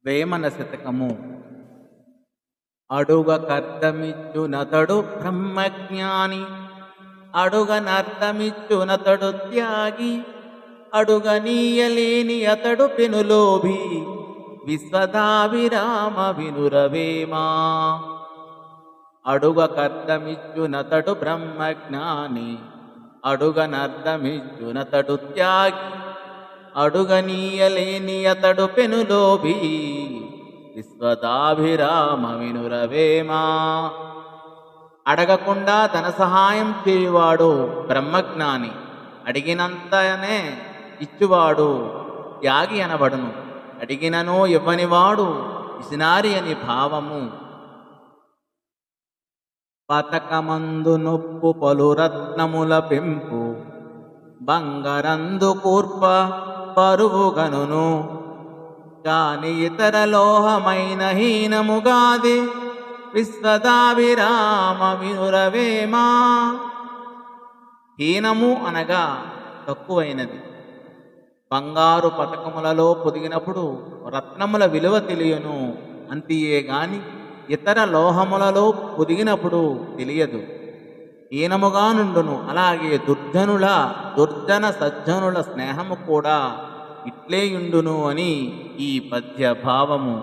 వేమన శతకము. అడుగకర్ధమిచ్చునతడు బ్రహ్మజ్ఞాని, అడుగనర్థమిచ్చునతడు త్యాగి, అడుగనీయలేని అతడు పెనులోభి, విశ్వదాభిరామ వినురవేమా. అడుగకర్ధమిచ్చునతడు బ్రహ్మజ్ఞాని, అడుగనర్థమిచ్చునతడు త్యాగి, అడుగనీయలేని అతడు పెనులోభి, విశ్వదాభిరామ వినురవేమా. అడగకుండా ధన సహాయం చేయువాడు బ్రహ్మజ్ఞాని, అడిగినంతనే ఇచ్చువాడు త్యాగి అనబడును. అడిగిననో ఇవ్వనివాడు పిసినారి అని భావము. పతకమందు నొప్పు పలు రత్నముల పెంపు, బంగరందు కూర్ప పరువుగనును, కాని ఇతర లోహమైన హీనముగాది, విశ్వదాభిరామ వినురవేమా. హీనము అనగా తక్కువైనది. బంగారు పతకములలో పొదిగినప్పుడు రత్నముల విలువ తెలియను, అంతియే గాని ఇతర లోహములలో పొదిగినప్పుడు తెలియదు, హీనముగా నుండును. అలాగే దుర్జన సజ్జనుల స్నేహము కూడా ఇట్లేయుండును అని ఈ పద్య భావము.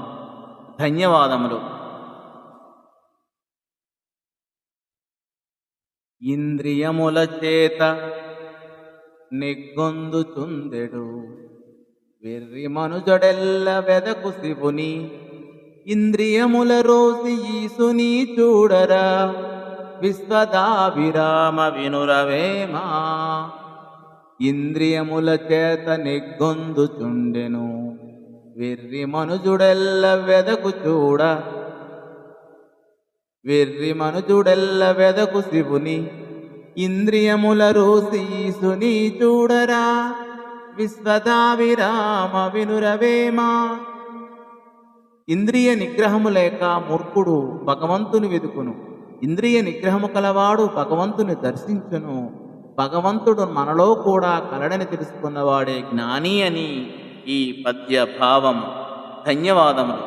ధన్యవాదములు. ఇంద్రియముల చేత నిగ్గొందుచుందెడు, వెర్రి మనుజడెల్ల వెదకు శివుని, ఇంద్రియముల రోసి ఈసుని చూడరా, విశ్వదాభిరామ వినురవేమా. ఇంద్రియముల చేత నిగ్గొందుచుండెను, వెర్రి మనుజుడెల్ల వెదకు చూడ, వెర్రి మనుజుడెల్ల వెదకు శివుని, ఇంద్రియముల రోసి ఈసుని చూడరా, విశ్వదాభిరామ వినురవేమా. ఇంద్రియ నిగ్రహము లేక మూర్ఖుడు భగవంతుని వెదుకును, ఇంద్రియ నిగ్రహము కలవాడు భగవంతుని దర్శించును. భగవంతుడు మనలో కూడా కలడని తెలుసుకున్నవాడే జ్ఞాని అని ఈ పద్య భావం. ధన్యవాదములు.